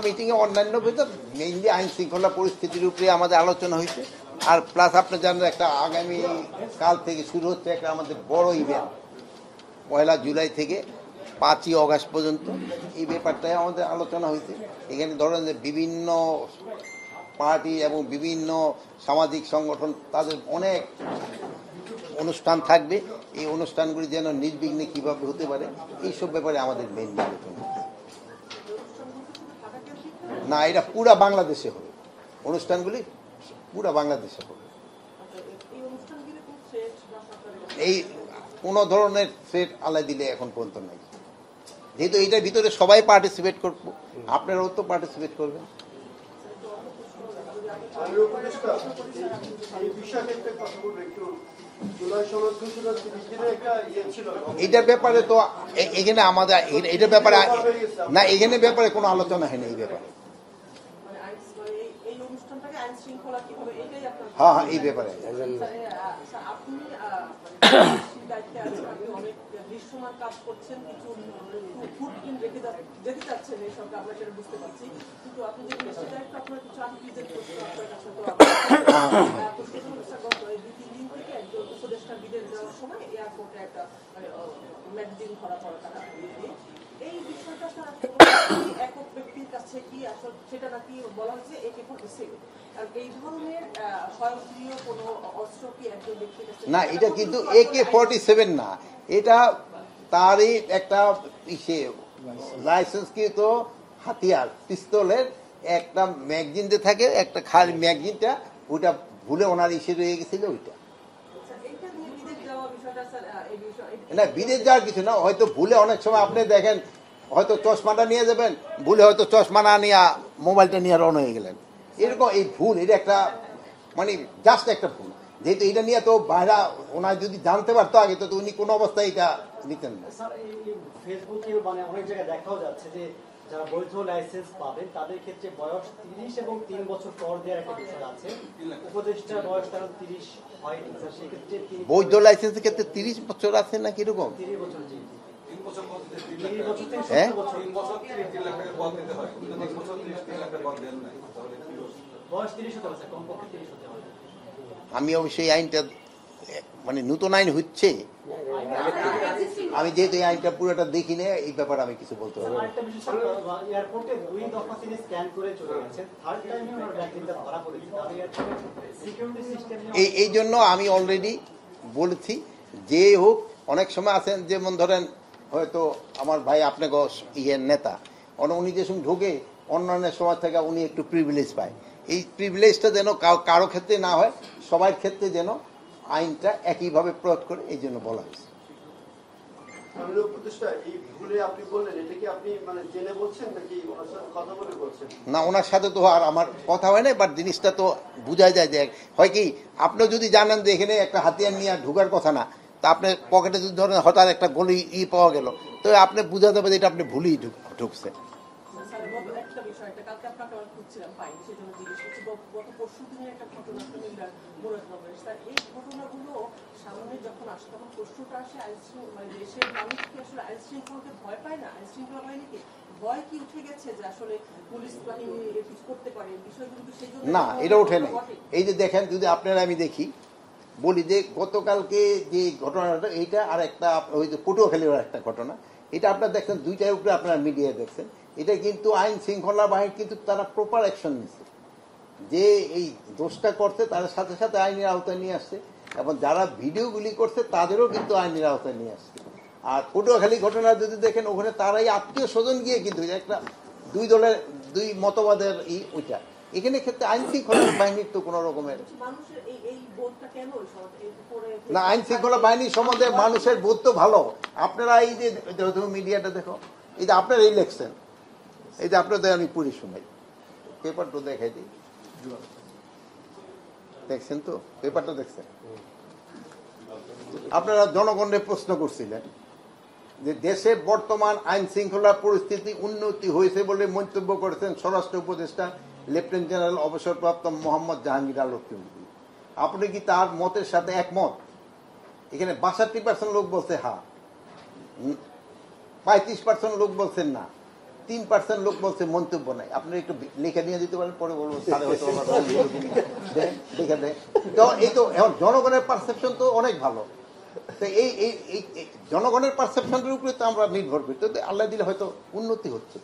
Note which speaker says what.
Speaker 1: মিটিংয়ে অন্যান্য ভিতর মেইনলি আইন শৃঙ্খলা পরিস্থিতির উপরে আমাদের আলোচনা হয়েছে। আর প্লাস আপনি জানেন একটা আগামী কাল থেকে শুরু হচ্ছে একটা আমাদের বড় ইভেন্ট 1 জুলাই থেকে 5 অগাস্ট পর্যন্ত। এই ব্যাপারটাই আমাদের আলোচনা হয়েছে। এখানে ধরেন যে বিভিন্ন পার্টি এবং বিভিন্ন সামাজিক সংগঠন তাদের অনেক অনুষ্ঠান থাকবে। এই অনুষ্ঠানগুলি যেন নির্বিঘ্নে কীভাবে হতে পারে এইসব ব্যাপারে আমাদের মেইন আলোচনা। না, এটা পুরা বাংলাদেশে হবে, অনুষ্ঠানগুলি পুরা বাংলাদেশে হবে। এই কোনো ধরনের থ্রেট আলাই দিলে এখন পর্যন্ত নাই, যেহেতু এইটার ভিতরে সবাই পার্টিসিপেট করবো, আপনারাও তো পার্টিসিপেট করবেন। এটার ব্যাপারে তো এখানে আমাদের এটার ব্যাপারে না, এখানে ব্যাপারে কোনো আলোচনা হয়নি এই ব্যাপারে। হ্যাঁ হ্যাঁ, এই ব্যাপারে
Speaker 2: এই বিষয়টা একক ব্যক্তির কাছে কি আসলে সেটা নাকি বলা হচ্ছে AK-47, আর এই ধরনের স্বয়ংক্রিয় কোনো অস্ত্র কি একজন ব্যক্তির কাছে
Speaker 1: না, এটা কিন্তু AK-47 না, এটা তারই একটা লাইসেন্সকৃত হাতিয়ার পিস্তলের একটা ম্যাগজিন যে থাকে, একটা খালি ম্যাগজিনটা, ওইটা ভুলে ওনার ইসে রয়ে গেছিল ওইটা। না, বিদেশ যাওয়ার কিছু না, হয়তো ভুলে অনেক সময় আপনি দেখেন হয়তো চশমাটা নিয়ে যাবেন, ভুলে হয়তো চশমা না নিয়ে মোবাইলটা নিয়ে রওনা হয়ে গেলেন, এরকম এই ভুল, এটা একটা মানে জাস্ট একটা ভুল। যেহেতু এটা নিয়ে তো বাইরা ওনার যদি জানতে পারতো আগে তো উনি কোনো অবস্থায় এটা নিতেন না।
Speaker 3: ফেসবুকে মানে অনেক জায়গায় দেখাও যাচ্ছে যে যারা বৈধ লাইসেন্স পাবেন তাদের ক্ষেত্রে বয়স 30 এবং 3 বছর পর দেওয়ার একটা বিষয় আছে। উপদেষ্টার বয়স তার 30 হয়নি, সেক্ষেত্রে
Speaker 1: বৈধ লাইসেন্সের ক্ষেত্রে 30 বছর আছে না কিরকম?
Speaker 3: 30 বছর, জি,
Speaker 1: 3
Speaker 3: বছর
Speaker 1: হ্যাঁ,
Speaker 3: বয়স 30 হতে হবে, কমপক্ষে 30 হতে হবে।
Speaker 1: আমি অবশ্যই আইনটা মানে নতুন আইন হচ্ছে, আমি যেহেতু এই আইনটা পুরোটা দেখি না, এই ব্যাপারে আমি কিছু বলতে পারবো না।
Speaker 3: এয়ারপোর্টে 2 দফা তিনি স্ক্যান করে চলে গেছেন, থার্ড টাইমে ওনার ব্যাগটা ধরা পড়েছে। সিকিউরিটি সিস্টেম
Speaker 1: এই জন্য আমি অলরেডি বলেছি, যে হোক অনেক সময় আছেন যেমন ধরেন হয়তো আমার ভাই আপনাকে ইয়ের নেতা, উনি যে সময় ঢোকে অন্যান্য সময় থেকে উনি একটু প্রিভিলেজ পায়, এই প্রিভিলেজটা যেন কারো ক্ষেত্রে না হয়, সবার ক্ষেত্রে যেন আইনটা একইভাবে প্রয়োগ করে, এই জন্য বলা হয়েছে। না, ওনার সাথে তো আর আমার কথা হয় না, বাট জিনিসটা তো বোঝা যায় যে হয় কি, আপনি যদি জানেন যে এখানে একটা হাতিয়ার নিয়ে ঢুকার কথা না, তা আপনার পকেটে যদি ধরেন হঠাৎ একটা গলি পাওয়া গেল, তো আপনি বুঝা যাবে যে এটা আপনি ভুলেই ঢুকছে।
Speaker 2: সামনে যখন আসে তখন প্রশ্নটা আসে মানে দেশের মানুষ কি আসলে আইন শৃঙ্খলাকে ভয় পায় না? আইন শৃঙ্খলা বাহিনী কি ভয় কি উঠে গেছে যে আসলে পুলিশ বাহিনী কিছু করতে পারে? বিষয়গুলো সেই জন্য
Speaker 1: না, এটা ওঠে নাই। এই যে দেখেন, যদি আপনারা আমি দেখি বলি যে গতকালকে যে ঘটনাটা, এইটা আর একটা ওই যে পটুয়াখালীর একটা ঘটনা, এটা আপনারা দেখছেন, দুইটার উপরে আপনারা মিডিয়ায় দেখছেন, এটা কিন্তু আইন শৃঙ্খলা বাহিনী কিন্তু তারা প্রপার অ্যাকশন নিচ্ছে, যে এই দোষটা করছে তাদের সাথে সাথে আইনের আওতায় নিয়ে আসছে, এবং যারা ভিডিওগুলি করছে তাদেরও কিন্তু আইনের আওতায় নিয়ে আসছে। আর পটুয়াখালী ঘটনা যদি দেখেন, ওখানে তারাই আত্মীয় স্বজন গিয়ে কিন্তু একটা দুই দলের দুই মতবাদের ওইটা, এখানে ক্ষেত্রে আইন শৃঙ্খলা বাহিনীর তো কোনো রকমের না, আইন শৃঙ্খলা বাহিনী সম্বন্ধে মানুষের বোধ তো ভালো। আপনারা এই যে মিডিয়াটা দেখো, এই যে আপনারা এই লেখছেন, এই যে আপনাদের আমি পড়ি শোনাই, পেপারটা দেখাই দিই, দেখছেন তো পেপারটা দেখছেন? আপনারা জনগণের প্রশ্ন করছিলেন যে দেশে বর্তমান আইন শৃঙ্খলা পরিস্থিতি উন্নতি হয়েছে বলে মন্তব্য করেছেন স্বরাষ্ট্র উপদেষ্টা লেফটেন্যান্ট জেনারেল অবসরপ্রাপ্ত মোহাম্মদ জাহাঙ্গীর আলম চৌধুরী। আপনি কি তার মতের সাথে একমত? এখানে 62% লোক বলছে হ্যাঁ, 35% লোক বলছেন না, 3% লোক বলছে মন্তব্য নাই। আপনারা একটু লিখে নিয়ে দিতে পারেন, পরে বলবো স্যারে হয়তো আমার দেন, লিখে দেন। তো এই তো এখন জনগণের পারসেপশন তো অনেক ভালো। তো এই জনগণের পারসেপশনের উপরে তো আমরা নির্ভর করি, তো আল্লাহ দিলে হয়তো উন্নতি হচ্ছে।